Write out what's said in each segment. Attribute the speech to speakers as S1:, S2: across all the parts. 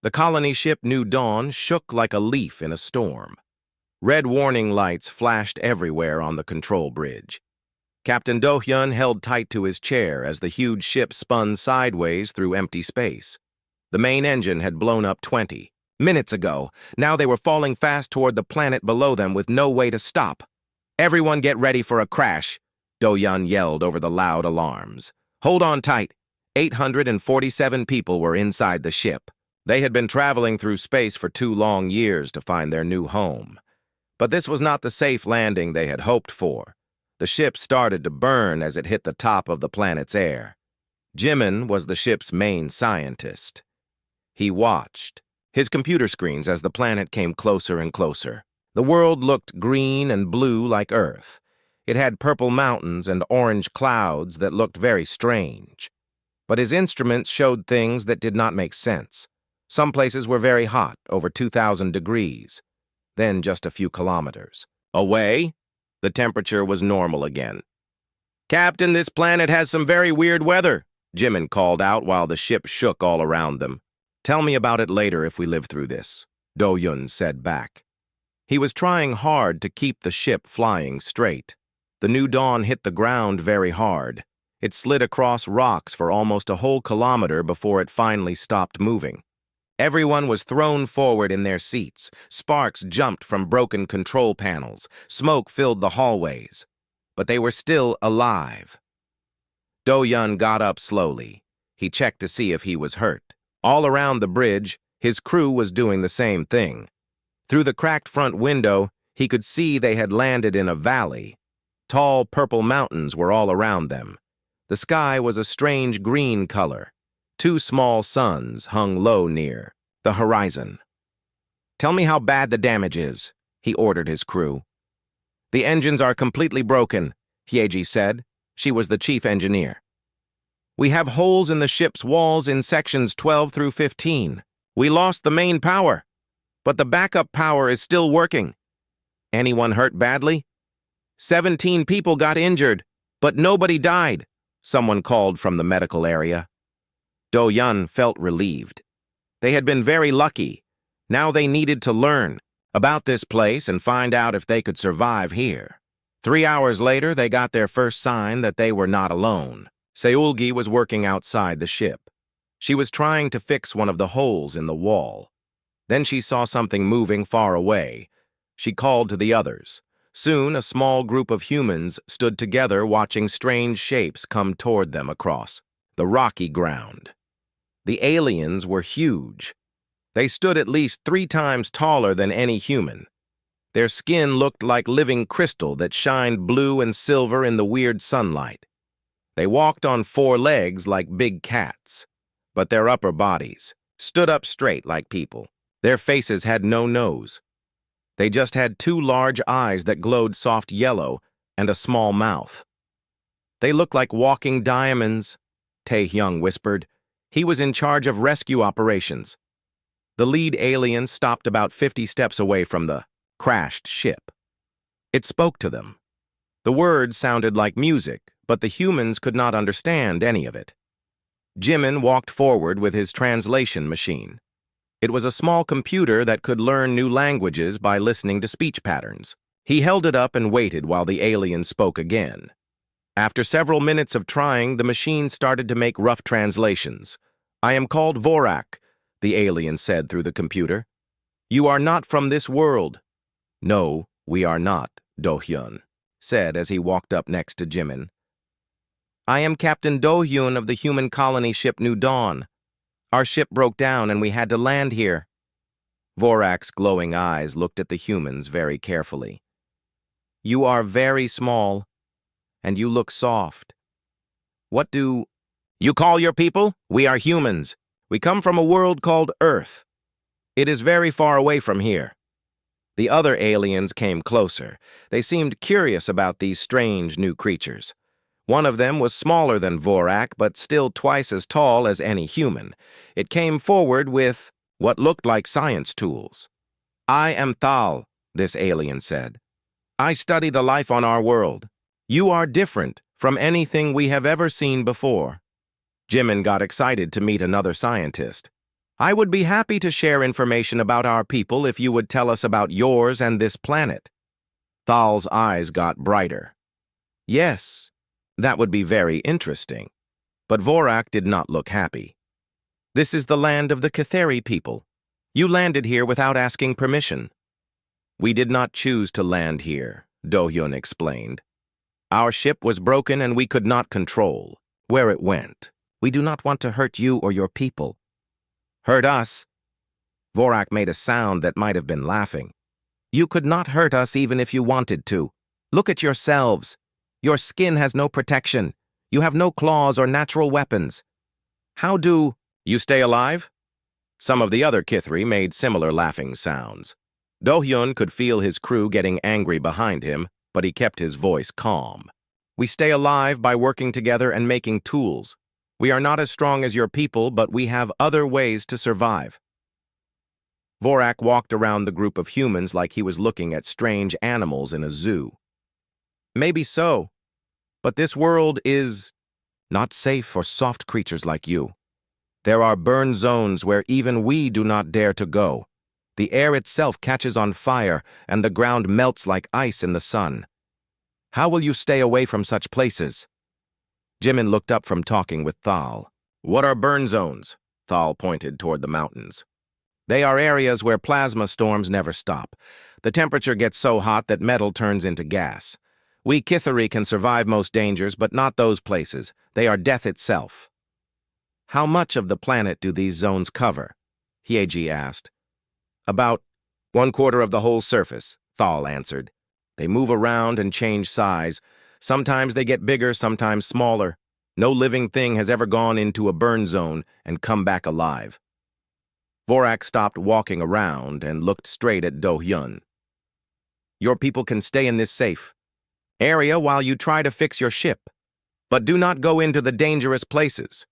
S1: The colony ship New Dawn shook like a leaf in a storm. Red warning lights flashed everywhere on the control bridge. Captain Do-hyun held tight to his chair as the huge ship spun sideways through empty space. The main engine had blown up 20 minutes ago. Now they were falling fast toward the planet below them with no way to stop. "Everyone get ready for a crash," Do-hyun yelled over the loud alarms. "Hold on tight." 847 people were inside the ship. They had been traveling through space for 2 long years to find their new home. But this was not the safe landing they had hoped for. The ship started to burn as it hit the top of the planet's air. Jimin was the ship's main scientist. He watched his computer screens as the planet came closer and closer. The world looked green and blue like Earth. It had purple mountains and orange clouds that looked very strange. But his instruments showed things that did not make sense. Some places were very hot, over 2,000 degrees. Then just a few kilometers away, the temperature was normal again. "Captain, this planet has some very weird weather," Jimin called out while the ship shook all around them. "Tell me about it later if we live through this," Do-hyun said back. He was trying hard to keep the ship flying straight. The New Dawn hit the ground very hard. It slid across rocks for almost a whole kilometer before it finally stopped moving. Everyone was thrown forward in their seats. Sparks jumped from broken control panels. Smoke filled the hallways. But they were still alive. Do-hyun got up slowly. He checked to see if he was hurt. All around the bridge, his crew was doing the same thing. Through the cracked front window, he could see they had landed in a valley. Tall purple mountains were all around them. The sky was a strange green color. 2 small suns hung low near the horizon. "Tell me how bad the damage is," he ordered his crew. "The engines are completely broken," Hyeji said. She was the chief engineer. "We have holes in the ship's walls in sections 12 through 15. We lost the main power, but the backup power is still working." "Anyone hurt badly?" 17 people got injured, but nobody died," someone called from the medical area. Do-hyun felt relieved. They had been very lucky. Now they needed to learn about this place and find out if they could survive here. 3 hours later, they got their first sign that they were not alone. Seulgi was working outside the ship. She was trying to fix one of the holes in the wall. Then she saw something moving far away. She called to the others. Soon, a small group of humans stood together watching strange shapes come toward them across the rocky ground. The aliens were huge. They stood at least 3 times taller than any human. Their skin looked like living crystal that shined blue and silver in the weird sunlight. They walked on 4 legs like big cats, but their upper bodies stood up straight like people. Their faces had no nose. They just had 2 large eyes that glowed soft yellow and a small mouth. "They look like walking diamonds," Tae-hyung whispered. He was in charge of rescue operations. The lead alien stopped about 50 steps away from the crashed ship. It spoke to them. The words sounded like music, but the humans could not understand any of it. Jimin walked forward with his translation machine. It was a small computer that could learn new languages by listening to speech patterns. He held it up and waited while the alien spoke again. After several minutes of trying, the machine started to make rough translations. "I am called Vorak," the alien said through the computer. "You are not from this world." "No, we are not," Do-hyun said as he walked up next to Jimin. "I am Captain Do-hyun of the human colony ship New Dawn. Our ship broke down and we had to land here." Vorak's glowing eyes looked at the humans very carefully. "You are very small, and you look soft. What do you call your people? We are humans. We come from a world called Earth. It is very far away from here." The other aliens came closer. They seemed curious about these strange new creatures. One of them was smaller than Vorak, but still twice as tall as any human. It came forward with what looked like science tools. "I am Thal," this alien said. "I study the life on our world. You are different from anything we have ever seen before." Jimin got excited to meet another scientist. I would be happy to share information about our people if you would tell us about yours and this planet. Thal's eyes got brighter. Yes, that would be very interesting. But Vorak did not look happy. This is the land of the Kitheri people. You landed here without asking permission. We did not choose to land here, Do-hyun explained. Our ship was broken and we could not control where it went. We do not want to hurt you or your people. Hurt us? Vorak made a sound that might have been laughing. You could not hurt us even if you wanted to. Look at yourselves. Your skin has no protection. You have no claws or natural weapons. How do you stay alive? Some of the other Kithri made similar laughing sounds. Do-hyun could feel his crew getting angry behind him, but he kept his voice calm. We stay alive by working together and making tools. We are not as strong as your people, but we have other ways to survive. Vorak walked around the group of humans like he was looking at strange animals in a zoo. Maybe so, but this world is not safe for soft creatures like you. There are burn zones where even we do not dare to go. The air itself catches on fire, and the ground melts like ice in the sun. How will you stay away from such places? Jimin looked up from talking with Thal. What are burn zones? Thal pointed toward the mountains. They are areas where plasma storms never stop. The temperature gets so hot that metal turns into gas. We Kitheri can survive most dangers, but not those places. They are death itself. How much of the planet do these zones cover? Hyeji asked. About 1/4 of the whole surface, Thal answered. They move around and change size. Sometimes they get bigger, sometimes smaller. No living thing has ever gone into a burn zone and come back alive. Vorak stopped walking around and looked straight at Do-hyun. Your people can stay in this safe area while you try to fix your ship, but do not go into the dangerous places.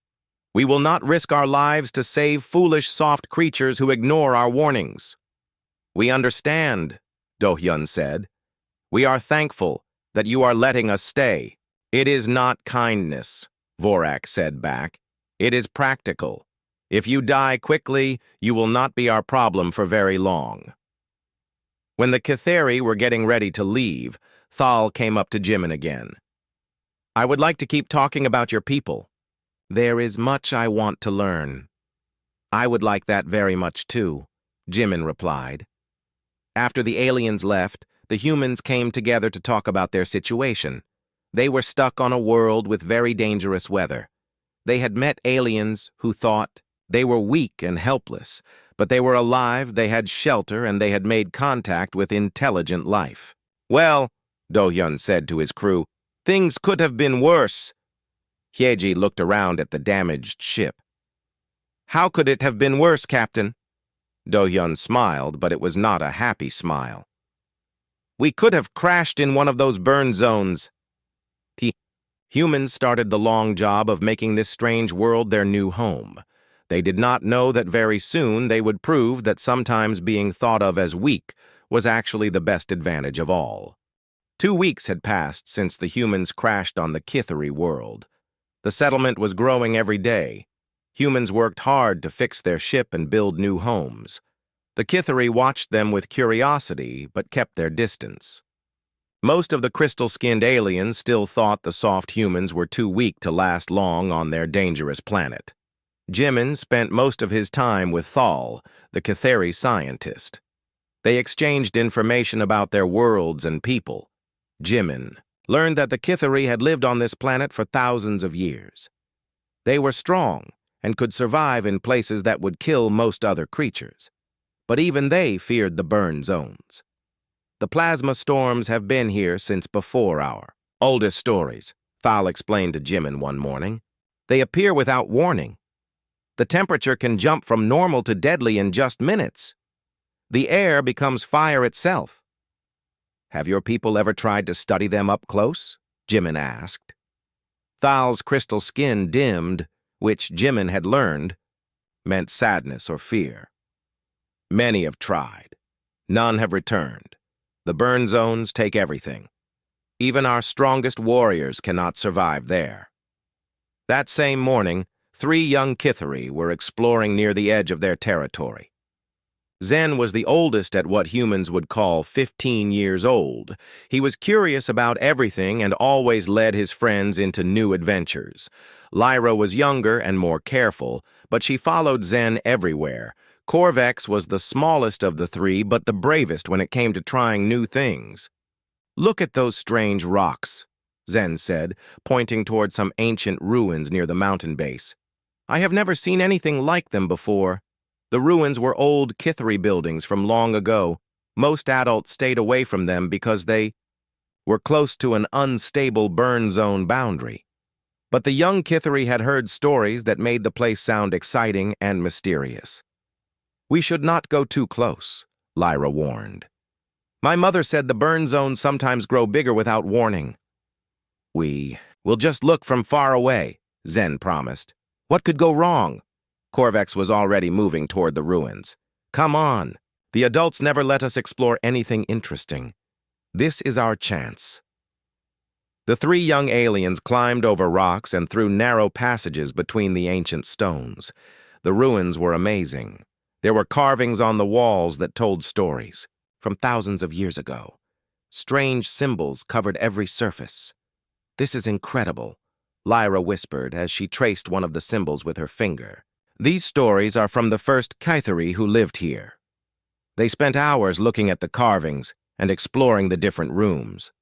S1: We will not risk our lives to save foolish, soft creatures who ignore our warnings. We understand, Do-hyun said. We are thankful that you are letting us stay. It is not kindness, Vorak said back. It is practical. If you die quickly, you will not be our problem for very long. When the Kitheri were getting ready to leave, Thal came up to Jimin again. I would like to keep talking about your people. There is much I want to learn. I would like that very much too, Jimin replied. After the aliens left, the humans came together to talk about their situation. They were stuck on a world with very dangerous weather. They had met aliens who thought they were weak and helpless, but they were alive, they had shelter, and they had made contact with intelligent life. Well, Do-hyun said to his crew, things could have been worse. Hyeji looked around at the damaged ship. How could it have been worse, Captain? Do-hyun smiled, but it was not a happy smile. We could have crashed in one of those burn zones. Humans started the long job of making this strange world their new home. They did not know that very soon they would prove that sometimes being thought of as weak was actually the best advantage of all. 2 weeks had passed since the humans crashed on the Kitheri world. The settlement was growing every day. Humans worked hard to fix their ship and build new homes. The Kitheri watched them with curiosity, but kept their distance. Most of the crystal-skinned aliens still thought the soft humans were too weak to last long on their dangerous planet. Jimin spent most of his time with Thal, the Kitheri scientist. They exchanged information about their worlds and people. Jimin learned that the Kitheri had lived on this planet for thousands of years. They were strong and could survive in places that would kill most other creatures. But even they feared the burn zones. The plasma storms have been here since before our oldest stories, Thal explained to Jimin one morning. They appear without warning. The temperature can jump from normal to deadly in just minutes. The air becomes fire itself. Have your people ever tried to study them up close? Jimin asked. Thal's crystal skin dimmed, which Jimin had learned meant sadness or fear. Many have tried. None have returned. The burn zones take everything. Even our strongest warriors cannot survive there. That same morning, 3 young Kithari were exploring near the edge of their territory. Zen was the oldest at what humans would call 15 years old. He was curious about everything and always led his friends into new adventures. Lyra was younger and more careful, but she followed Zen everywhere. Corvex was the smallest of the 3, but the bravest when it came to trying new things. "Look at those strange rocks," Zen said, pointing toward some ancient ruins near the mountain base. "I have never seen anything like them before." The ruins were old Kithari buildings from long ago. Most adults stayed away from them because they were close to an unstable burn zone boundary. But the young Kithari had heard stories that made the place sound exciting and mysterious. "We should not go too close," Lyra warned. "My mother said the burn zones sometimes grow bigger without warning." "We will just look from far away," Zen promised. "What could go wrong?" Corvex was already moving toward the ruins. "Come on. The adults never let us explore anything interesting. This is our chance." The 3 young aliens climbed over rocks and through narrow passages between the ancient stones. The ruins were amazing. There were carvings on the walls that told stories from thousands of years ago. Strange symbols covered every surface. "This is incredible," Lyra whispered as she traced one of the symbols with her finger. "These stories are from the first Kithari who lived here." They spent hours looking at the carvings and exploring the different rooms.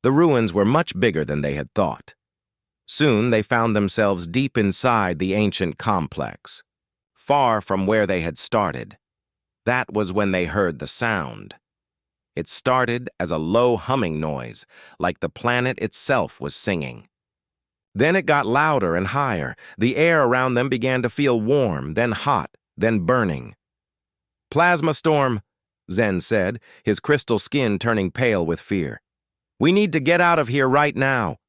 S1: The ruins were much bigger than they had thought. Soon they found themselves deep inside the ancient complex, far from where they had started. That was when they heard the sound. It started as a low humming noise, like the planet itself was singing. Then it got louder and higher. The air around them began to feel warm, then hot, then burning. "Plasma storm," Zen said, his crystal skin turning pale with fear. "We need to get out of here right now."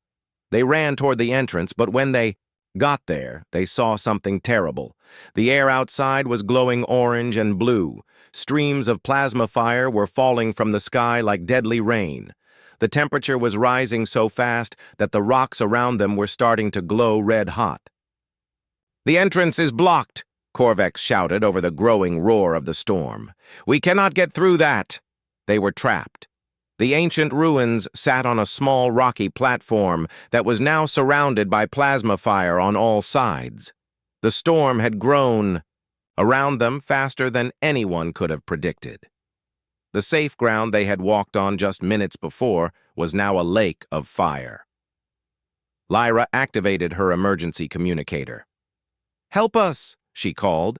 S1: They ran toward the entrance, but when they got there, they saw something terrible. The air outside was glowing orange and blue. Streams of plasma fire were falling from the sky like deadly rain. The temperature was rising so fast that the rocks around them were starting to glow red-hot. "The entrance is blocked," Corvex shouted over the growing roar of the storm. "We cannot get through that." They were trapped. The ancient ruins sat on a small rocky platform that was now surrounded by plasma fire on all sides. The storm had grown around them faster than anyone could have predicted. The safe ground they had walked on just minutes before was now a lake of fire. Lyra activated her emergency communicator. "Help us," she called.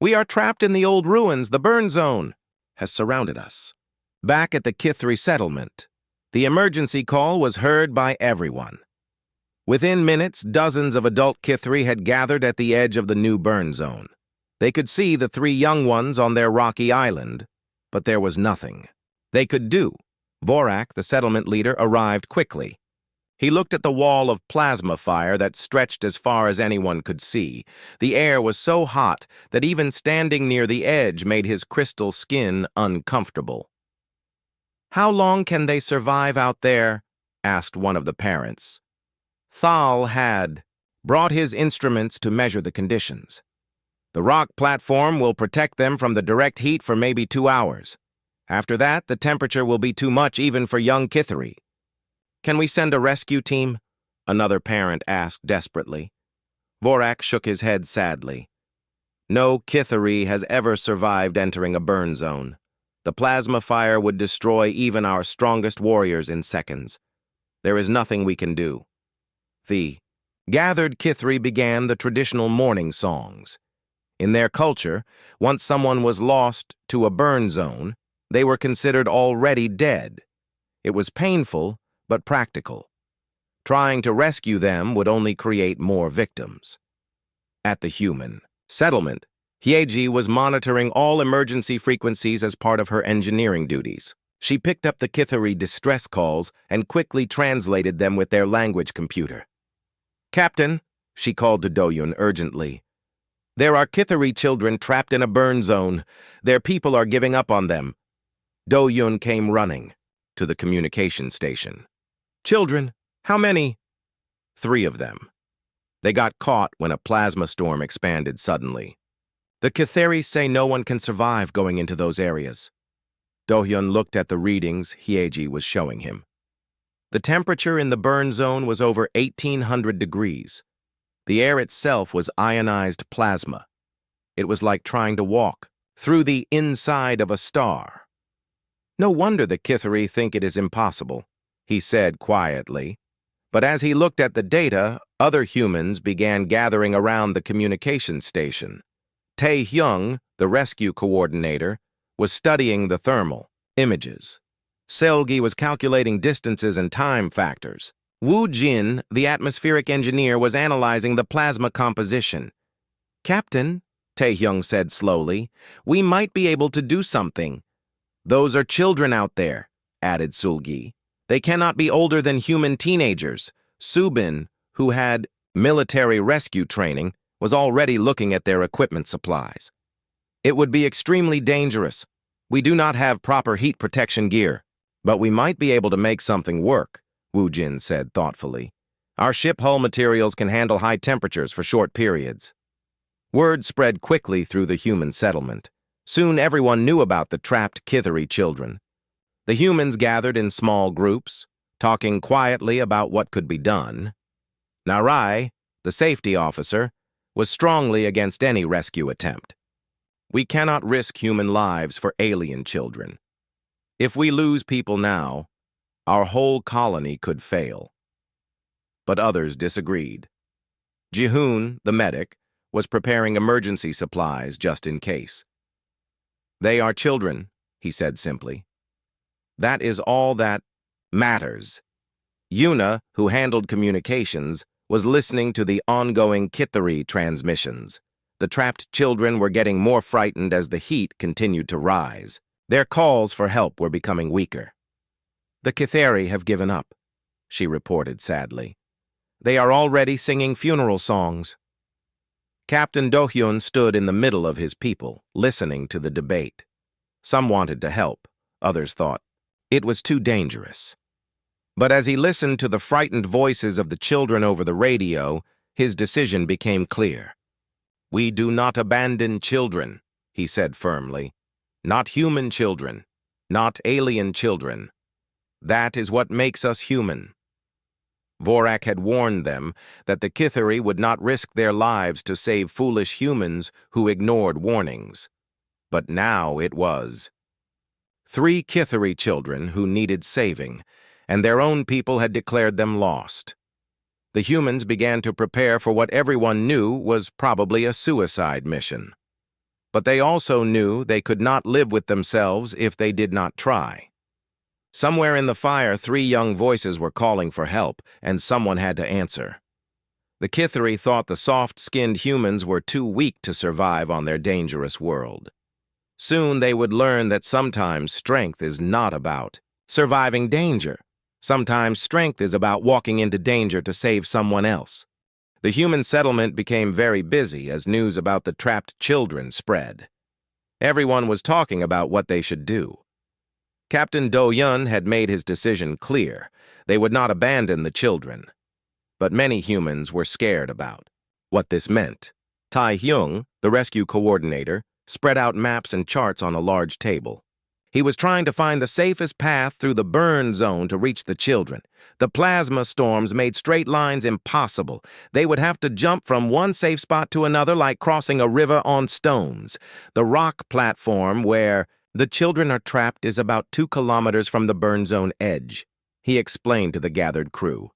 S1: "We are trapped in the old ruins. The burn zone has surrounded us." Back at the Kithari settlement, the emergency call was heard by everyone. Within minutes, dozens of adult Kithari had gathered at the edge of the new burn zone. They could see the 3 young ones on their rocky island, but there was nothing they could do. Vorak, the settlement leader, arrived quickly. He looked at the wall of plasma fire that stretched as far as anyone could see. The air was so hot that even standing near the edge made his crystal skin uncomfortable. "How long can they survive out there?" asked one of the parents. Thal had brought his instruments to measure the conditions. "The rock platform will protect them from the direct heat for maybe 2 hours. After that, the temperature will be too much even for young Kithari." "Can we send a rescue team?" another parent asked desperately. Vorak shook his head sadly. "No Kithari has ever survived entering a burn zone. The plasma fire would destroy even our strongest warriors in seconds. There is nothing we can do." The gathered Kithari began the traditional mourning songs. In their culture, once someone was lost to a burn zone, they were considered already dead. It was painful, but practical. Trying to rescue them would only create more victims. At the human settlement, Hyeji was monitoring all emergency frequencies as part of her engineering duties. She picked up the Kithari distress calls and quickly translated them with their language computer. "Captain," she called to Doyun urgently, "there are Kithari children trapped in a burn zone. Their people are giving up on them." Doyun came running to the communication station. "Children? How many?" "3 of them. They got caught when a plasma storm expanded suddenly. The Kitharis say no one can survive going into those areas. Do-hyun looked at the readings Hyeji was showing him. The temperature in the burn zone was over 1,800 degrees. The air itself was ionized plasma. It was like trying to walk through the inside of a star. No wonder the Kithari think it is impossible, he said quietly. But as he looked at the data, other humans began gathering around the communication station. Tae-hyung, the rescue coordinator, was studying the thermal images. Seulgi was calculating distances and time factors. Wouldn, the atmospheric engineer, was analyzing the plasma composition. "Captain," Tae-hyung said slowly, "we might be able to do something." "Those are children out there," added Seulgi. "They cannot be older than human teenagers." Subin, who had military rescue training, was already looking at their equipment supplies. "It would be extremely dangerous. We do not have proper heat protection gear, but we might be able to make something work," Woo-jin said thoughtfully. "Our ship hull materials can handle high temperatures for short periods." Word spread quickly through the human settlement. Soon everyone knew about the trapped Kithari children. The humans gathered in small groups, talking quietly about what could be done. Narai, the safety officer, was strongly against any rescue attempt. "We cannot risk human lives for alien children. If we lose people now, our whole colony could fail." But others disagreed. Ji-hoon, the medic, was preparing emergency supplies just in case. "They are children," he said simply. "That is all that matters." Yuna, who handled communications, was listening to the ongoing Kithari transmissions. The trapped children were getting more frightened as the heat continued to rise. Their calls for help were becoming weaker. "The Kithari have given up," she reported sadly. "They are already singing funeral songs." Captain Do-hyun stood in the middle of his people, listening to the debate. Some wanted to help, others thought it was too dangerous. But as he listened to the frightened voices of the children over the radio, his decision became clear. "We do not abandon children," he said firmly. "Not human children, not alien children. That is what makes us human." Vorak had warned them that the Kithari would not risk their lives to save foolish humans who ignored warnings. But now it was 3 Kithari children who needed saving, and their own people had declared them lost. The humans began to prepare for what everyone knew was probably a suicide mission. But they also knew they could not live with themselves if they did not try. Somewhere in the fire, 3 young voices were calling for help, and someone had to answer. The Kithari thought the soft-skinned humans were too weak to survive on their dangerous world. Soon they would learn that sometimes strength is not about surviving danger. Sometimes strength is about walking into danger to save someone else. The human settlement became very busy as news about the trapped children spread. Everyone was talking about what they should do. Captain Do-hyun had made his decision clear. They would not abandon the children. But many humans were scared about what this meant. Tae-hyung, the rescue coordinator, spread out maps and charts on a large table. He was trying to find the safest path through the burn zone to reach the children. The plasma storms made straight lines impossible. They would have to jump from one safe spot to another like crossing a river on stones. The rock platform where the children are trapped is about 2 kilometers from the burn zone edge, he explained to the gathered crew.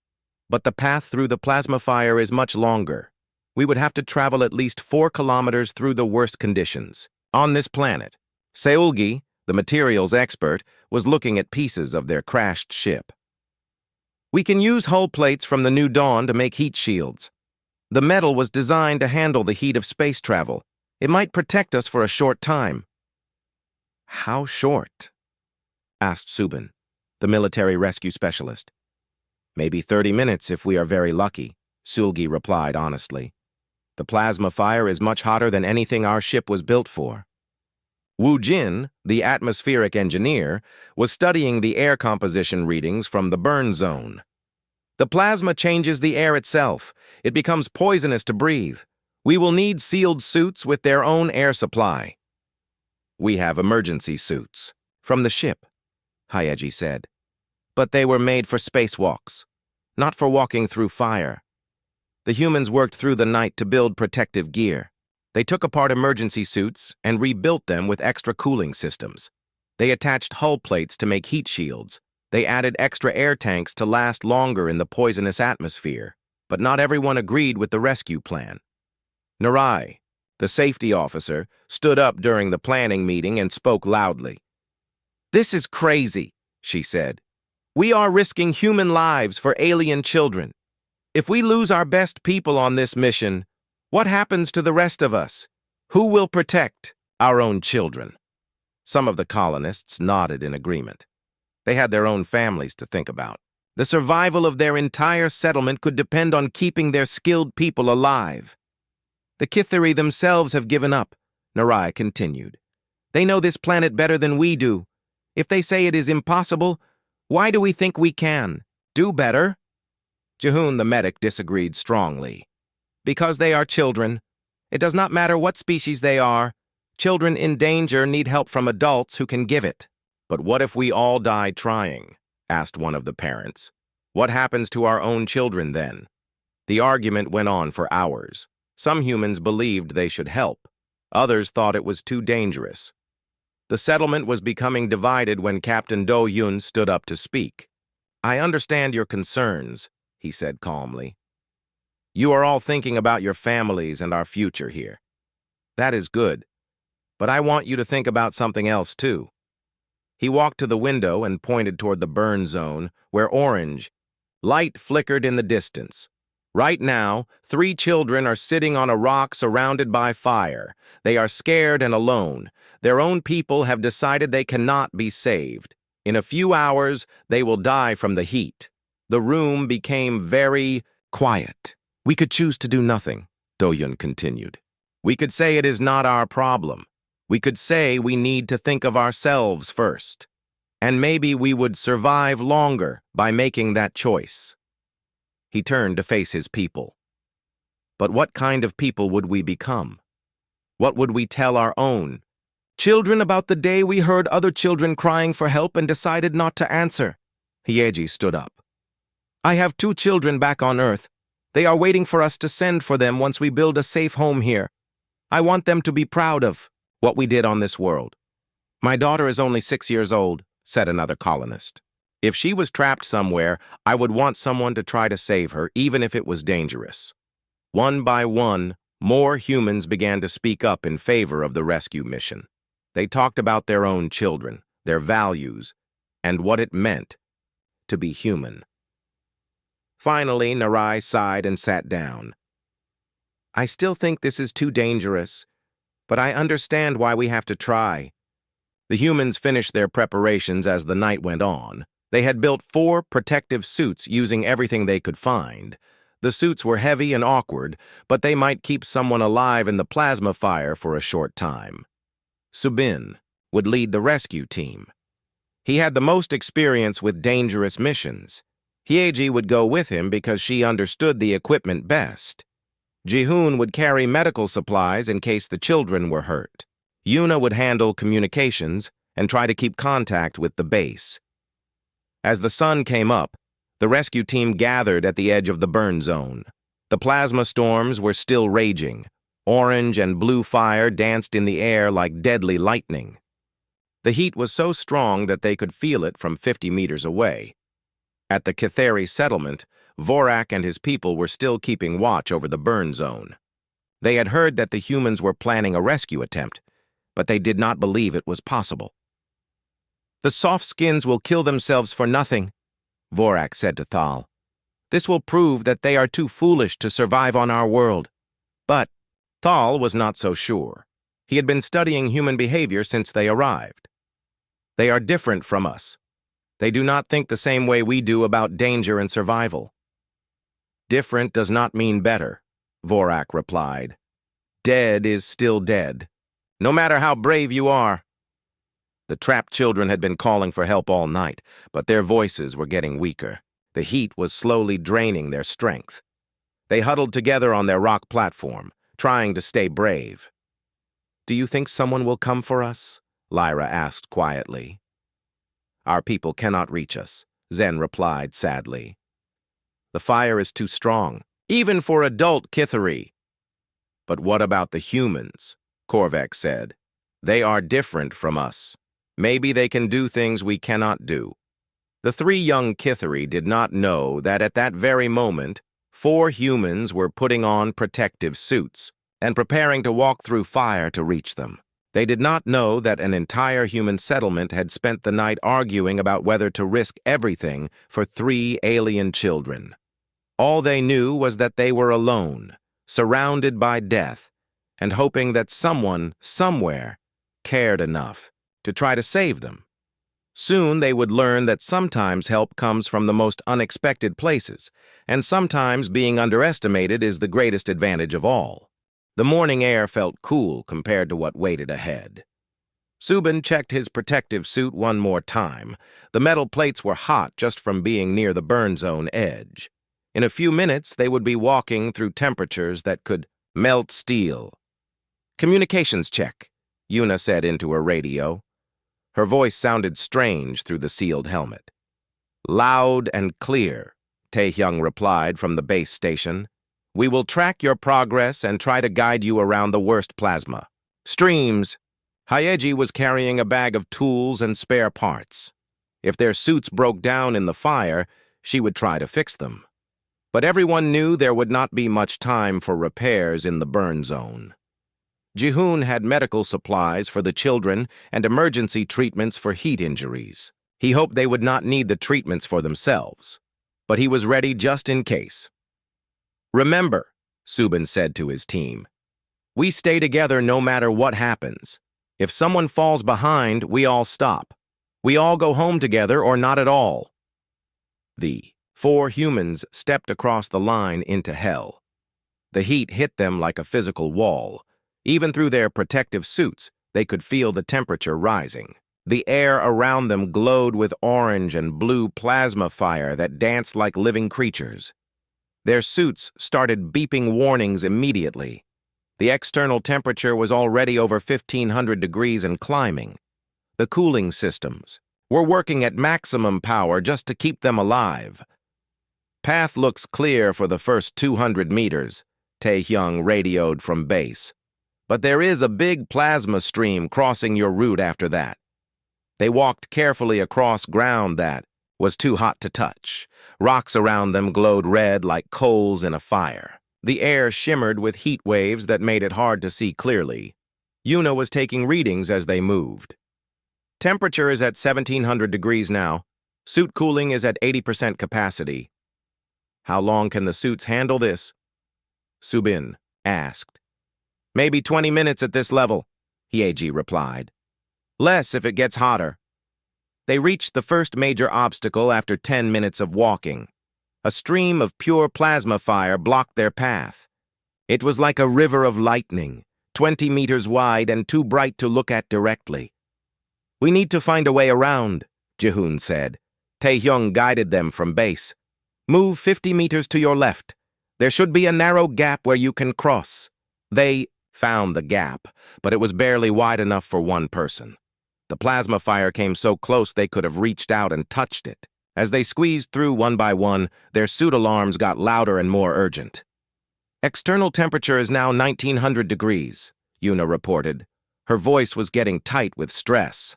S1: But the path through the plasma fire is much longer. We would have to travel at least 4 kilometers through the worst conditions. On this planet, Seulgi, the materials expert, was looking at pieces of their crashed ship. "We can use hull plates from the New Dawn to make heat shields. The metal was designed to handle the heat of space travel. It might protect us for a short time." "How short?" asked Subin, the military rescue specialist. "Maybe 30 minutes if we are very lucky," Seulgi replied honestly. "The plasma fire is much hotter than anything our ship was built for." Woo-jin, the atmospheric engineer, was studying the air composition readings from the burn zone. The plasma changes the air itself. It becomes poisonous to breathe. We will need sealed suits with their own air supply. We have emergency suits. From the ship, Hyeji said. But they were made for spacewalks, not for walking through fire. The humans worked through the night to build protective gear. They took apart emergency suits and rebuilt them with extra cooling systems. They attached hull plates to make heat shields. They added extra air tanks to last longer in the poisonous atmosphere. But not everyone agreed with the rescue plan. Narai, the safety officer, stood up during the planning meeting and spoke loudly. "This is crazy," she said. "We are risking human lives for alien children. If we lose our best people on this mission, what happens to the rest of us? Who will protect our own children?" Some of the colonists nodded in agreement. They had their own families to think about. The survival of their entire settlement could depend on keeping their skilled people alive. "The Kithari themselves have given up," Narai continued. "They know this planet better than we do. If they say it is impossible, why do we think we can do better?" Jehun the medic disagreed strongly. "Because they are children. It does not matter what species they are. Children in danger need help from adults who can give it." "But what if we all die trying?" asked one of the parents. "What happens to our own children then?" The argument went on for hours. Some humans believed they should help. Others thought it was too dangerous. The settlement was becoming divided when Captain Do-Yun stood up to speak. "I understand your concerns," he said calmly. "You are all thinking about your families and our future here. That is good. But I want you to think about something else too." He walked to the window and pointed toward the burn zone, where orange light flickered in the distance. Right now, 3 children are sitting on a rock surrounded by fire. They are scared and alone. Their own people have decided they cannot be saved. In a few hours, they will die from the heat. The room became very quiet. "We could choose to do nothing," Do-Yun continued. "We could say it is not our problem. We could say we need to think of ourselves first. And maybe we would survive longer by making that choice." He turned to face his people. "But what kind of people would we become? What would we tell our own children about the day we heard other children crying for help and decided not to answer?" Hyeji stood up. "I have 2 children back on Earth. They are waiting for us to send for them once we build a safe home here. I want them to be proud of what we did on this world." "My daughter is only 6 years old," said another colonist. "If she was trapped somewhere, I would want someone to try to save her, even if it was dangerous." One by one, more humans began to speak up in favor of the rescue mission. They talked about their own children, their values, and what it meant to be human. Finally, Narai sighed and sat down. "I still think this is too dangerous, but I understand why we have to try." The humans finished their preparations as the night went on. They had built 4 protective suits using everything they could find. The suits were heavy and awkward, but they might keep someone alive in the plasma fire for a short time. Subin would lead the rescue team. He had the most experience with dangerous missions. Hyeji would go with him because she understood the equipment best. Jehun would carry medical supplies in case the children were hurt. Yuna would handle communications and try to keep contact with the base. As the sun came up, the rescue team gathered at the edge of the burn zone. The plasma storms were still raging. Orange and blue fire danced in the air like deadly lightning. The heat was so strong that they could feel it from 50 meters away. At the Kithari settlement, Vorak and his people were still keeping watch over the burn zone. They had heard that the humans were planning a rescue attempt, but they did not believe it was possible. "The soft skins will kill themselves for nothing," Vorak said to Thal. "This will prove that they are too foolish to survive on our world." But Thal was not so sure. He had been studying human behavior since they arrived. "They are different from us. They do not think the same way we do about danger and survival." "Different does not mean better," Vorak replied. "Dead is still dead, no matter how brave you are." The trapped children had been calling for help all night, but their voices were getting weaker. The heat was slowly draining their strength. They huddled together on their rock platform, trying to stay brave. "Do you think someone will come for us?" Lyra asked quietly. "Our people cannot reach us," Zen replied sadly. "The fire is too strong, even for adult Kithari." "But what about the humans?" Korvac said. "They are different from us. Maybe they can do things we cannot do." The three young Kithari did not know that at that very moment, 4 humans were putting on protective suits and preparing to walk through fire to reach them. They did not know that an entire human settlement had spent the night arguing about whether to risk everything for 3 alien children. All they knew was that they were alone, surrounded by death, and hoping that someone, somewhere, cared enough to try to save them. Soon they would learn that sometimes help comes from the most unexpected places, and sometimes being underestimated is the greatest advantage of all. The morning air felt cool compared to what waited ahead. Subin checked his protective suit one more time. The metal plates were hot just from being near the burn zone edge. In a few minutes, they would be walking through temperatures that could melt steel. "Communications check," Yuna said into her radio. Her voice sounded strange through the sealed helmet. "Loud and clear," Taehyung replied from the base station. "We will track your progress and try to guide you around the worst plasma." Streams. Hyeji was carrying a bag of tools and spare parts. If their suits broke down in the fire, she would try to fix them. But everyone knew there would not be much time for repairs in the burn zone. Jihoon had medical supplies for the children and emergency treatments for heat injuries. He hoped they would not need the treatments for themselves, but he was ready just in case. "Remember," Subin said to his team, "we stay together no matter what happens. If someone falls behind, we all stop. We all go home together or not at all." The 4 humans stepped across the line into hell. The heat hit them like a physical wall. Even through their protective suits, they could feel the temperature rising. The air around them glowed with orange and blue plasma fire that danced like living creatures. Their suits started beeping warnings immediately. The external temperature was already over 1,500 degrees and climbing. The cooling systems were working at maximum power just to keep them alive. "Path looks clear for the first 200 meters, Taehyung radioed from base. "But there is a big plasma stream crossing your route after that." They walked carefully across ground that was too hot to touch. Rocks around them glowed red like coals in a fire. The air shimmered with heat waves that made it hard to see clearly. Yuna was taking readings as they moved. "Temperature is at 1,700 degrees now. Suit cooling is at 80% capacity." "How long can the suits handle this?" Subin asked. "Maybe 20 minutes at this level," Hyeji replied. "Less if it gets hotter." They reached the first major obstacle after 10 minutes of walking. A stream of pure plasma fire blocked their path. It was like a river of lightning, 20 meters wide and too bright to look at directly. "We need to find a way around," Jihoon said. Taehyung guided them from base. "Move 50 meters to your left. There should be a narrow gap where you can cross." They found the gap, but it was barely wide enough for one person. The plasma fire came so close they could have reached out and touched it. As they squeezed through one by one, their suit alarms got louder and more urgent. "External temperature is now 1,900 degrees, Yuna reported. Her voice was getting tight with stress.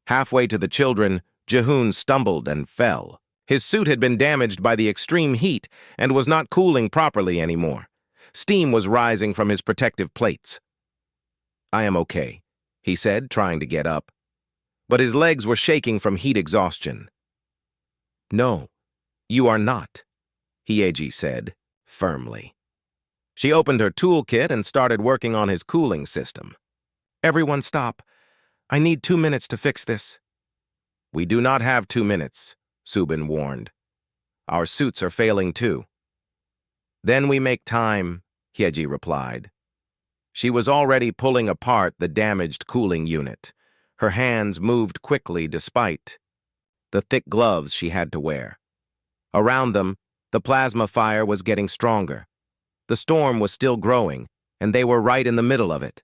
S1: Halfway to the children, Jihoon stumbled and fell. His suit had been damaged by the extreme heat and was not cooling properly anymore. Steam was rising from his protective plates. "I am okay," he said, trying to get up. But his legs were shaking from heat exhaustion. "No, you are not," Hyeji said, firmly. She opened her toolkit and started working on his cooling system. "Everyone stop. I need 2 minutes to fix this." "We do not have 2 minutes," Subin warned. "Our suits are failing too." "Then we make time," Hyeji replied. She was already pulling apart the damaged cooling unit. Her hands moved quickly despite the thick gloves she had to wear. Around them, the plasma fire was getting stronger. The storm was still growing, and they were right in the middle of it.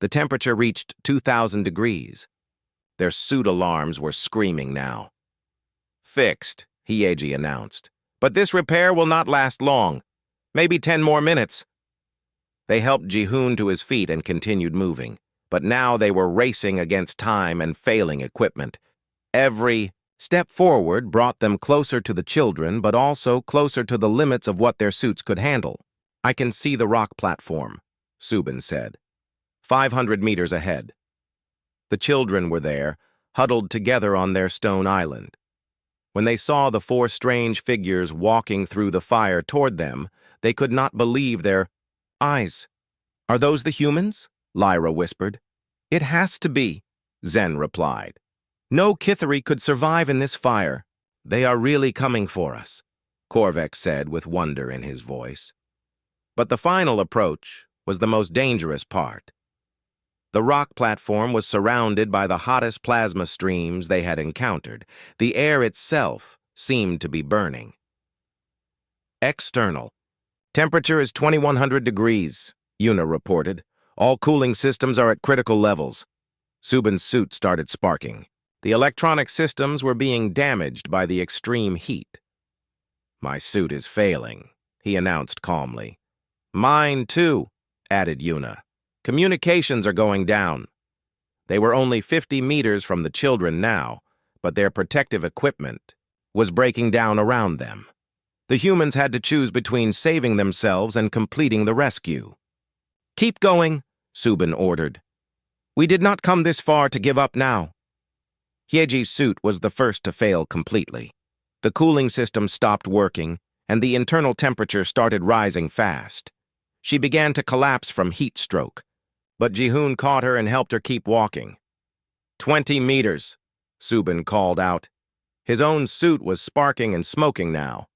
S1: The temperature reached 2,000 degrees. Their suit alarms were screaming now. "Fixed," Hieji announced. "But this repair will not last long. Maybe 10 more minutes." They helped Ji-hoon to his feet and continued moving. But now they were racing against time and failing equipment. Every step forward brought them closer to the children, but also closer to the limits of what their suits could handle. "I can see the rock platform," Subin said. 500 meters ahead. The children were there, huddled together on their stone island. When they saw the 4 strange figures walking through the fire toward them, they could not believe their eyes. "Are those the humans?" Lyra whispered. "It has to be," Zen replied. "No Kithari could survive in this fire. They are really coming for us," Korvax said with wonder in his voice. But the final approach was the most dangerous part. The rock platform was surrounded by the hottest plasma streams they had encountered. The air itself seemed to be burning. "External. Temperature is 2,100 degrees, Yuna reported. "All cooling systems are at critical levels." Subin's suit started sparking. The electronic systems were being damaged by the extreme heat. "My suit is failing," he announced calmly. "Mine too," added Yuna. "Communications are going down." They were only 50 meters from the children now, but their protective equipment was breaking down around them. The humans had to choose between saving themselves and completing the rescue. "Keep going," Subin ordered. "We did not come this far to give up now." Hieji's suit was the first to fail completely. The cooling system stopped working, and the internal temperature started rising fast. She began to collapse from heat stroke, but Ji-hoon caught her and helped her keep walking. 20 meters, Subin called out. His own suit was sparking and smoking now.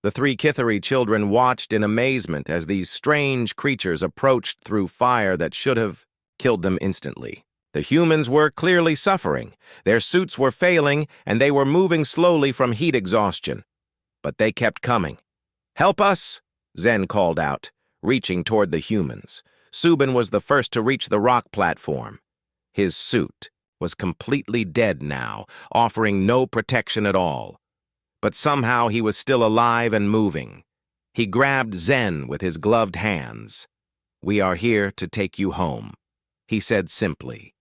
S1: The 3 Kithari children watched in amazement as these strange creatures approached through fire that should have killed them instantly. The humans were clearly suffering. Their suits were failing, and they were moving slowly from heat exhaustion. But they kept coming. "Help us!" Zen called out, reaching toward the humans. Subin was the first to reach the rock platform. His suit was completely dead now, offering no protection at all. But somehow he was still alive and moving. He grabbed Zen with his gloved hands. "We are here to take you home," he said simply.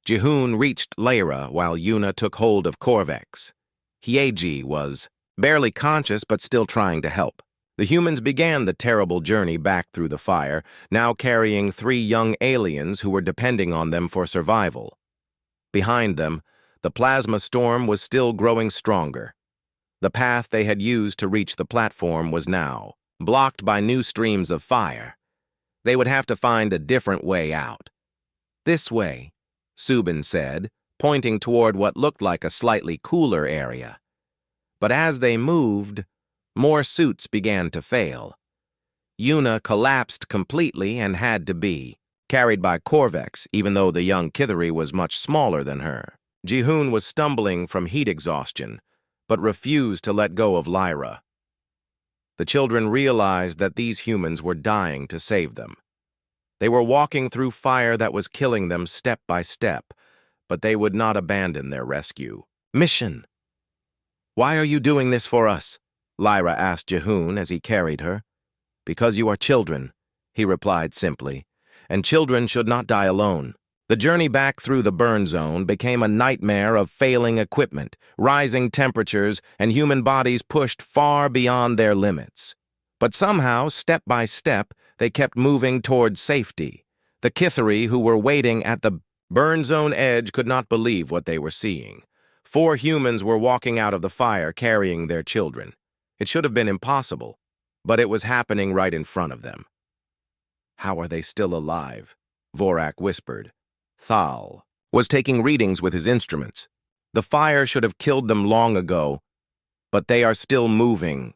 S1: Ji-hoon reached Lyra while Yuna took hold of Korvax. Hieji was barely conscious but still trying to help. The humans began the terrible journey back through the fire, now carrying 3 young aliens who were depending on them for survival. Behind them, the plasma storm was still growing stronger. The path they had used to reach the platform was now blocked by new streams of fire. They would have to find a different way out. "This way," Subin said, pointing toward what looked like a slightly cooler area. But as they moved, more suits began to fail. Yuna collapsed completely and had to be carried by Korvax, even though the young Kithari was much smaller than her. Ji-hoon was stumbling from heat exhaustion, but refused to let go of Lyra. The children realized that these humans were dying to save them. They were walking through fire that was killing them step by step, but they would not abandon their rescue mission. "Why are you doing this for us?" Lyra asked Ji-hoon as he carried her. "Because you are children," he replied simply, "and children should not die alone." The journey back through the burn zone became a nightmare of failing equipment, rising temperatures, and human bodies pushed far beyond their limits. But somehow, step by step, they kept moving toward safety. The Kithari who were waiting at the burn zone edge could not believe what they were seeing. 4 humans were walking out of the fire carrying their children. It should have been impossible, but it was happening right in front of them. "How are they still alive?" Vorak whispered. Thal was taking readings with his instruments. "The fire should have killed them long ago, but they are still moving."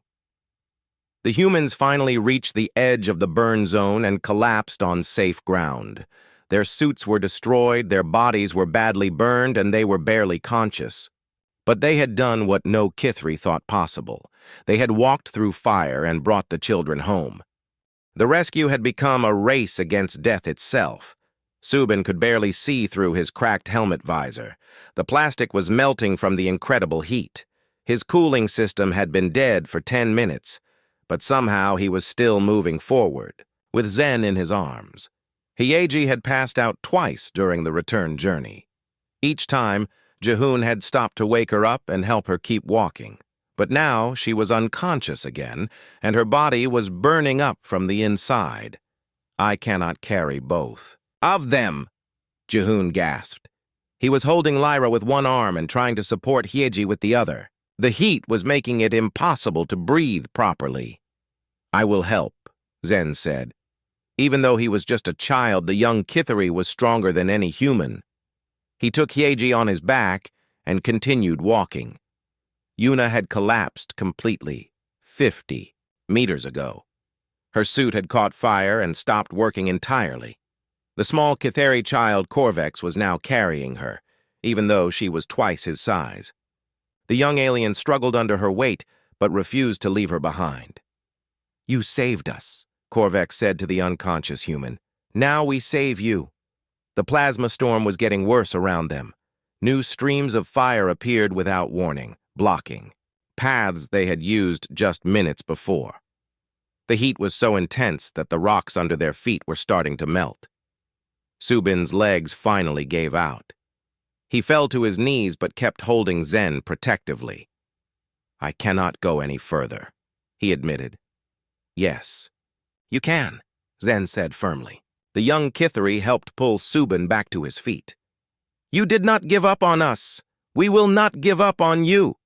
S1: The humans finally reached the edge of the burn zone and collapsed on safe ground. Their suits were destroyed, their bodies were badly burned, and they were barely conscious. But they had done what no Kithri thought possible. They had walked through fire and brought the children home. The rescue had become a race against death itself. Subin could barely see through his cracked helmet visor. The plastic was melting from the incredible heat. His cooling system had been dead for 10 minutes, but somehow he was still moving forward, with Zen in his arms. Hyeji had passed out twice during the return journey. Each time, Jehun had stopped to wake her up and help her keep walking. But now she was unconscious again, and her body was burning up from the inside. I cannot carry both. Of them, Jehun gasped. He was holding Lyra with one arm and trying to support Hyeji with the other. The heat was making it impossible to breathe properly. I will help, Zen said. Even though he was just a child, the young Kithari was stronger than any human. He took Hyeji on his back and continued walking. Yuna had collapsed completely, 50 meters ago. Her suit had caught fire and stopped working entirely. The small Kithari child Corvex was now carrying her, even though she was twice his size. The young alien struggled under her weight, but refused to leave her behind. You saved us, Corvex said to the unconscious human. Now we save you. The plasma storm was getting worse around them. New streams of fire appeared without warning, blocking paths they had used just minutes before. The heat was so intense that the rocks under their feet were starting to melt. Subin's legs finally gave out. He fell to his knees but kept holding Zen protectively. I cannot go any further, he admitted. Yes, you can, Zen said firmly. The young Kithari helped pull Subin back to his feet. You did not give up on us. We will not give up on you.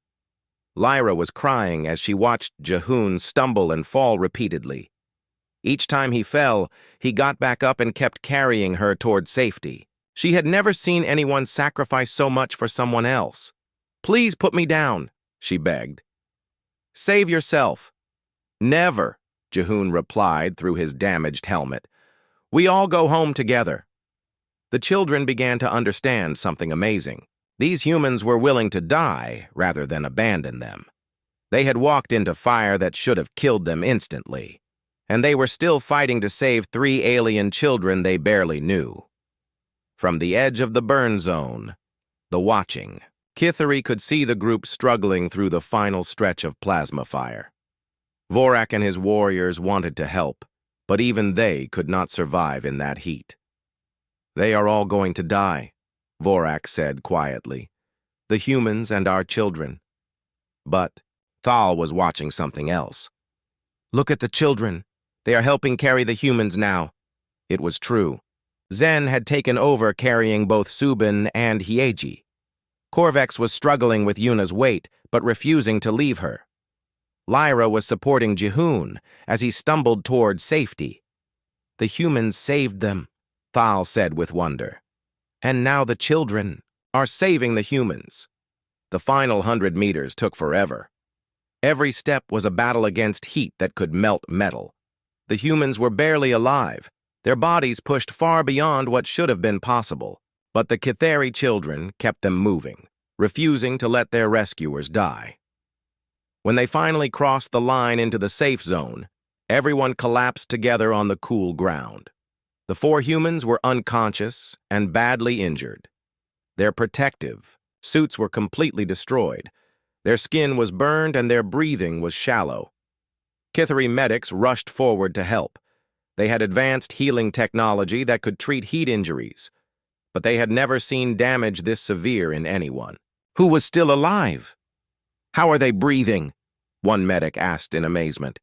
S1: Lyra was crying as she watched Jehun stumble and fall repeatedly. Each time he fell, he got back up and kept carrying her toward safety. She had never seen anyone sacrifice so much for someone else. Please put me down, she begged. Save yourself. Never, Jehun replied through his damaged helmet. We all go home together. The children began to understand something amazing. These humans were willing to die rather than abandon them. They had walked into fire that should have killed them instantly, and they were still fighting to save 3 alien children they barely knew. From the edge of the burn zone, the watching, Kithari could see the group struggling through the final stretch of plasma fire. Vorak and his warriors wanted to help, but even they could not survive in that heat. They are all going to die, Vorak said quietly. The humans and our children. But Thal was watching something else. Look at the children. They are helping carry the humans now. It was true. Zen had taken over carrying both Subin and Hyeji. Corvex was struggling with Yuna's weight, but refusing to leave her. Lyra was supporting Jehun as he stumbled toward safety. The humans saved them, Thal said with wonder. And now the children are saving the humans. The final 100 meters took forever. Every step was a battle against heat that could melt metal. The humans were barely alive, their bodies pushed far beyond what should have been possible. But the Kithari children kept them moving, refusing to let their rescuers die. When they finally crossed the line into the safe zone, everyone collapsed together on the cool ground. The 4 humans were unconscious and badly injured. Their protective suits were completely destroyed. Their skin was burned and their breathing was shallow. Kithari medics rushed forward to help. They had advanced healing technology that could treat heat injuries, but they had never seen damage this severe in anyone. Who was still alive? How are they breathing? One medic asked in amazement.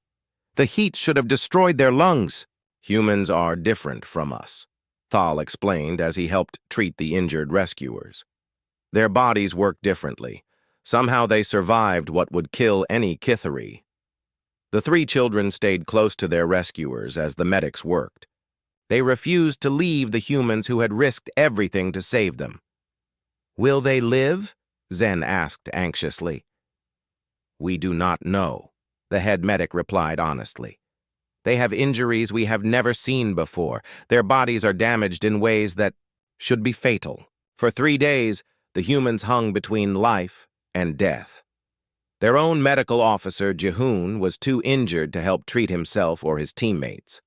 S1: The heat should have destroyed their lungs. Humans are different from us, Thal explained as he helped treat the injured rescuers. Their bodies work differently. Somehow they survived what would kill any Kithari. The 3 children stayed close to their rescuers as the medics worked. They refused to leave the humans who had risked everything to save them. Will they live? Zen asked anxiously. We do not know, the head medic replied honestly. They have injuries we have never seen before. Their bodies are damaged in ways that should be fatal. For 3 days, the humans hung between life and death. Their own medical officer, Jihoon, was too injured to help treat himself or his teammates.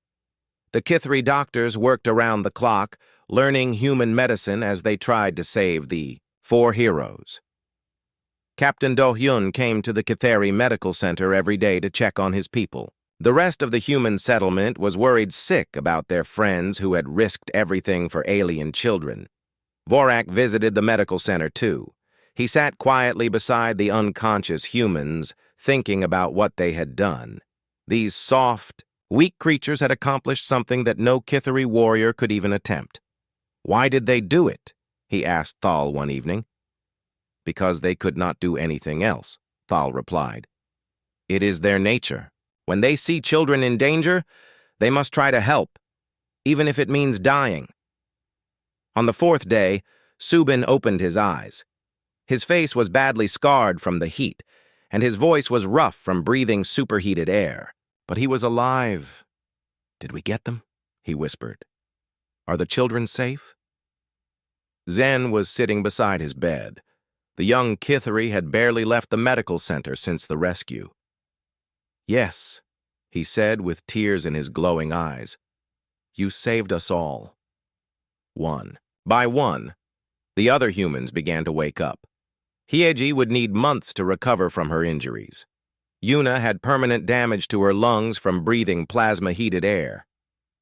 S1: The Kithri doctors worked around the clock, learning human medicine as they tried to save the 4 heroes. Captain Do-hyun came to the Kithri Medical Center every day to check on his people. The rest of the human settlement was worried sick about their friends who had risked everything for alien children. Vorak visited the medical center too. He sat quietly beside the unconscious humans, thinking about what they had done. These soft, weak creatures had accomplished something that no Kithri warrior could even attempt. Why did they do it? He asked Thal one evening. Because they could not do anything else, Thal replied. It is their nature. When they see children in danger, they must try to help, even if it means dying. On the 4th day, Subin opened his eyes. His face was badly scarred from the heat, and his voice was rough from breathing superheated air. But he was alive. Did we get them? He whispered. Are the children safe? Zen was sitting beside his bed. The young Kithri had barely left the medical center since the rescue. Yes, he said with tears in his glowing eyes. You saved us all. One by one, the other humans began to wake up. Hyeji would need months to recover from her injuries. Yuna had permanent damage to her lungs from breathing plasma-heated air.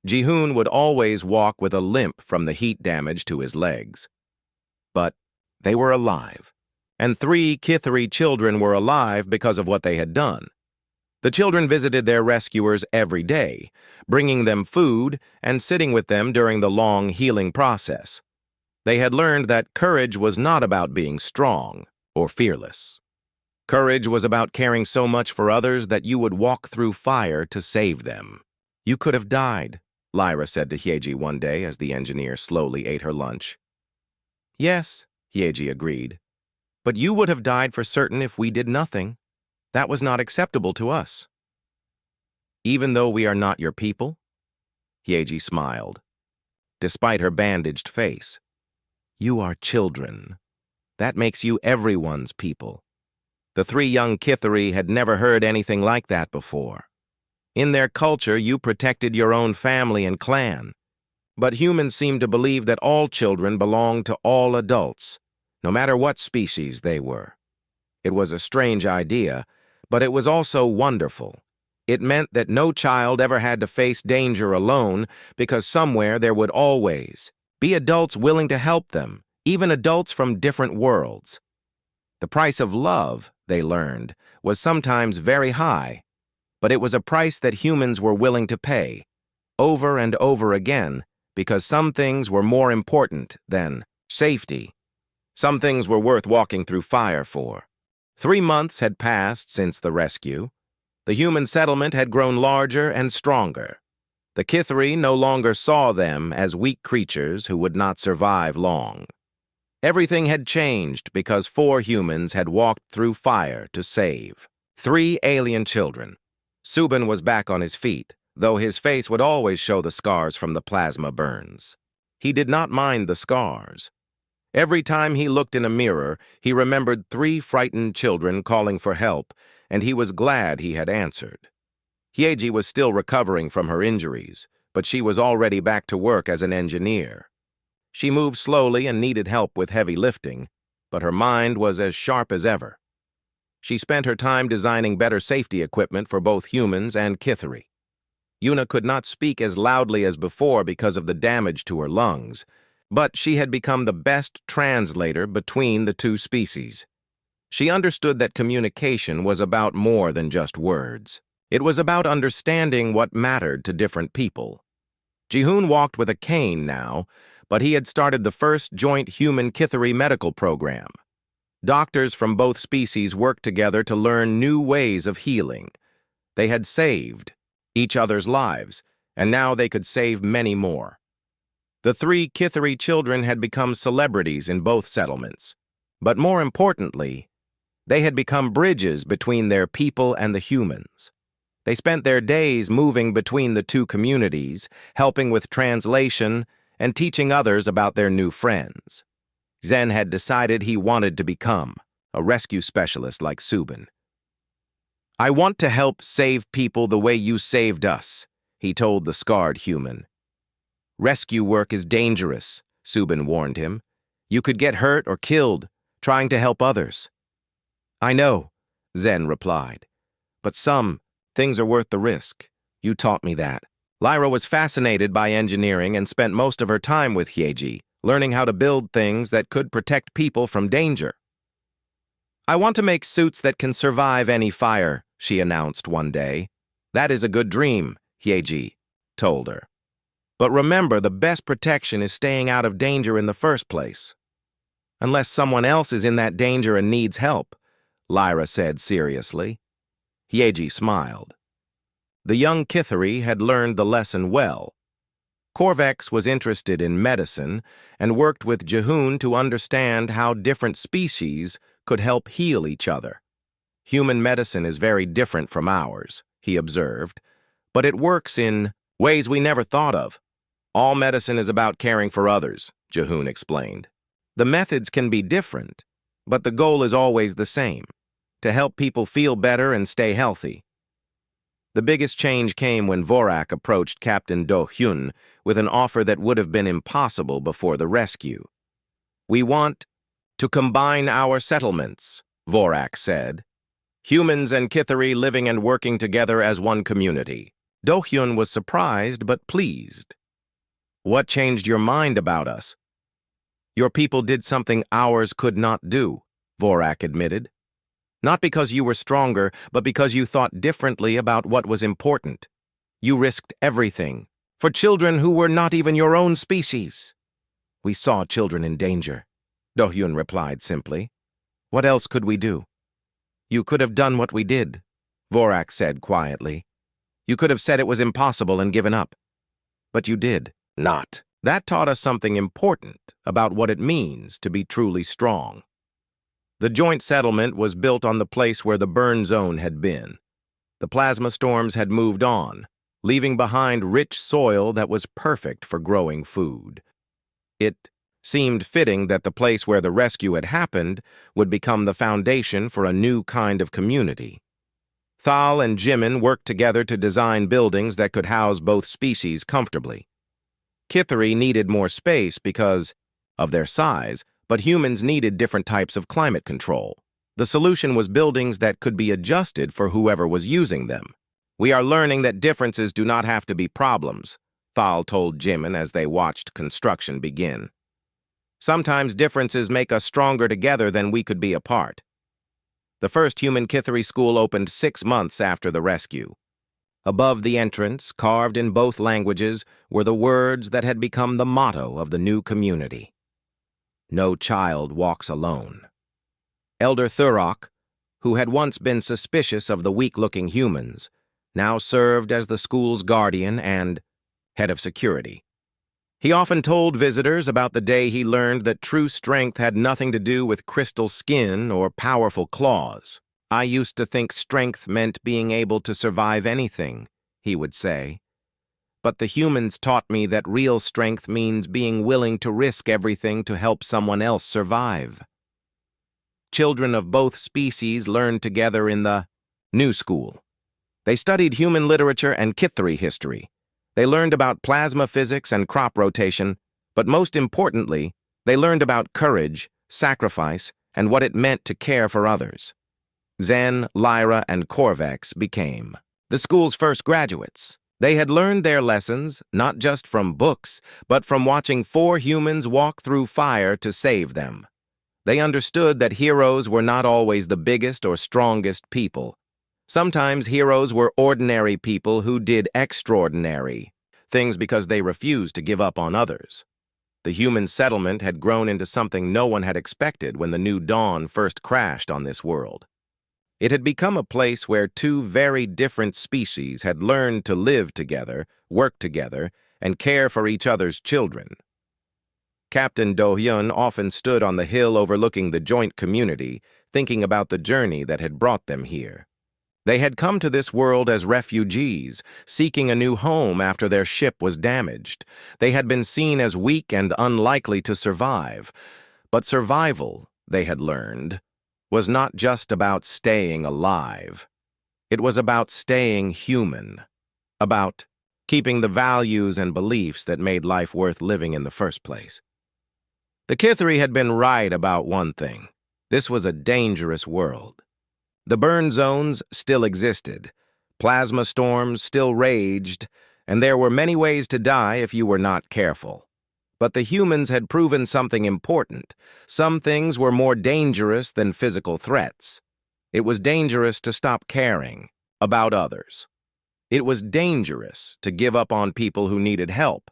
S1: Jihoon would always walk with a limp from the heat damage to his legs. But they were alive, and 3 Kithri children were alive because of what they had done. The children visited their rescuers every day, bringing them food and sitting with them during the long healing process. They had learned that courage was not about being strong or fearless. Courage was about caring so much for others that you would walk through fire to save them. You could have died, Lyra said to Hyeji one day as the engineer slowly ate her lunch. Yes, Hyeji agreed. But you would have died for certain if we did nothing. That was not acceptable to us. Even though we are not your people? Hyeji smiled, despite her bandaged face. You are children. That makes you everyone's people. The 3 young Kithri had never heard anything like that before. In their culture, you protected your own family and clan. But humans seem to believe that all children belong to all adults, no matter what species they were. It was a strange idea, but it was also wonderful. It meant that no child ever had to face danger alone because somewhere there would always be adults willing to help them, even adults from different worlds. The price of love, they learned, was sometimes very high, but it was a price that humans were willing to pay, over and over again, because some things were more important than safety. Some things were worth walking through fire for. 3 months had passed since the rescue. The human settlement had grown larger and stronger. The Kithri no longer saw them as weak creatures who would not survive long. Everything had changed because 4 humans had walked through fire to save 3 alien children. Subin was back on his feet, though his face would always show the scars from the plasma burns. He did not mind the scars. Every time he looked in a mirror, he remembered 3 frightened children calling for help, and he was glad he had answered. Hyeji was still recovering from her injuries, but she was already back to work as an engineer. She moved slowly and needed help with heavy lifting, but her mind was as sharp as ever. She spent her time designing better safety equipment for both humans and Kithri. Yuna could not speak as loudly as before because of the damage to her lungs, but she had become the best translator between the 2 species. She understood that communication was about more than just words. It was about understanding what mattered to different people. Jihoon walked with a cane now, but he had started the first joint human Kithri medical program. Doctors from both species worked together to learn new ways of healing. They had saved each other's lives, and now they could save many more. The 3 Kithri children had become celebrities in both settlements, but more importantly, they had become bridges between their people and the humans. They spent their days moving between the 2 communities, helping with translation and teaching others about their new friends. Zen had decided he wanted to become a rescue specialist like Subin. "I want to help save people the way you saved us," he told the scarred human. "Rescue work is dangerous," Subin warned him. "You could get hurt or killed trying to help others." "I know," Zen replied. "But some things are worth the risk. You taught me that." Lyra was fascinated by engineering and spent most of her time with Hyeji, learning how to build things that could protect people from danger. "I want to make suits that can survive any fire," she announced one day. "That is a good dream," Hyeji told her. "But remember, the best protection is staying out of danger in the first place." "Unless someone else is in that danger and needs help," Lyra said seriously. Hyeji smiled. The young Kithari had learned the lesson well. Corvex was interested in medicine and worked with Jehun to understand how different species could help heal each other. "Human medicine is very different from ours," he observed, "but it works in ways we never thought of. All medicine is about caring for others," Jehun explained. "The methods can be different, but the goal is always the same, to help people feel better and stay healthy." The biggest change came when Vorak approached Captain Do-hyun with an offer that would have been impossible before the rescue. "We want to combine our settlements," Vorak said. "Humans and Kithari living and working together as one community." Do-hyun was surprised but pleased. "What changed your mind about us?" "Your people did something ours could not do," Vorak admitted. "Not because you were stronger, but because you thought differently about what was important. You risked everything, for children who were not even your own species." "We saw children in danger," Do-hyun replied simply. "What else could we do?" "You could have done what we did," Vorak said quietly. "You could have said it was impossible and given up. But you did not. That taught us something important about what it means to be truly strong." The joint settlement was built on the place where the burn zone had been. The plasma storms had moved on, leaving behind rich soil that was perfect for growing food. It seemed fitting that the place where the rescue had happened would become the foundation for a new kind of community. Thal and Jimin worked together to design buildings that could house both species comfortably. Kithari needed more space because of their size, but humans needed different types of climate control. The solution was buildings that could be adjusted for whoever was using them. "We are learning that differences do not have to be problems," Thal told Jimin as they watched construction begin. "Sometimes differences make us stronger together than we could be apart." The first human Kithari school opened 6 months after the rescue. Above the entrance, carved in both languages, were the words that had become the motto of the new community. "No child walks alone." Elder Thurok, who had once been suspicious of the weak-looking humans, now served as the school's guardian and head of security. He often told visitors about the day he learned that true strength had nothing to do with crystal skin or powerful claws. "I used to think strength meant being able to survive anything," he would say. "But the humans taught me that real strength means being willing to risk everything to help someone else survive." Children of both species learned together in the new school. They studied human literature and Kithari history. They learned about plasma physics and crop rotation, but most importantly, they learned about courage, sacrifice, and what it meant to care for others. Zen, Lyra, and Corvex became the school's first graduates. They had learned their lessons not just from books, but from watching 4 humans walk through fire to save them. They understood that heroes were not always the biggest or strongest people. Sometimes heroes were ordinary people who did extraordinary things because they refused to give up on others. The human settlement had grown into something no one had expected when the new dawn first crashed on this world. It had become a place where 2 very different species had learned to live together, work together, and care for each other's children. Captain Do-hyun often stood on the hill overlooking the joint community, thinking about the journey that had brought them here. They had come to this world as refugees, seeking a new home after their ship was damaged. They had been seen as weak and unlikely to survive. But survival, they had learned, was not just about staying alive. It was about staying human, about keeping the values and beliefs that made life worth living in the first place. The Kithri had been right about one thing. This was a dangerous world. The burn zones still existed, plasma storms still raged, and there were many ways to die if you were not careful. But the humans had proven something important. Some things were more dangerous than physical threats. It was dangerous to stop caring about others. It was dangerous to give up on people who needed help.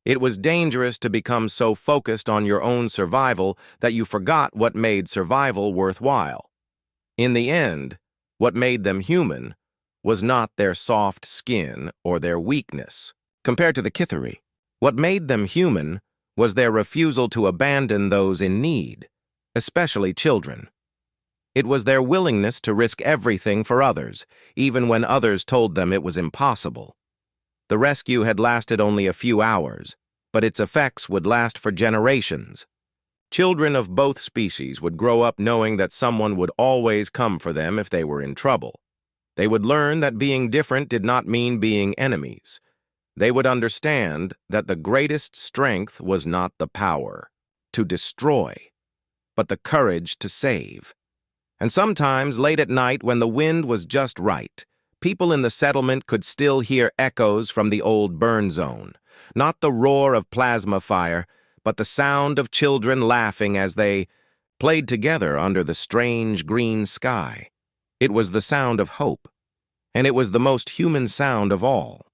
S1: It was dangerous to become so focused on your own survival that you forgot what made survival worthwhile. In the end, what made them human was not their soft skin or their weakness. Compared to the Kithri, what made them human was their refusal to abandon those in need, especially children. It was their willingness to risk everything for others, even when others told them it was impossible. The rescue had lasted only a few hours, but its effects would last for generations. Children of both species would grow up knowing that someone would always come for them if they were in trouble. They would learn that being different did not mean being enemies. They would understand that the greatest strength was not the power to destroy, but the courage to save. And sometimes, late at night, when the wind was just right, people in the settlement could still hear echoes from the old burn zone. Not the roar of plasma fire, but the sound of children laughing as they played together under the strange green sky. It was the sound of hope, and it was the most human sound of all.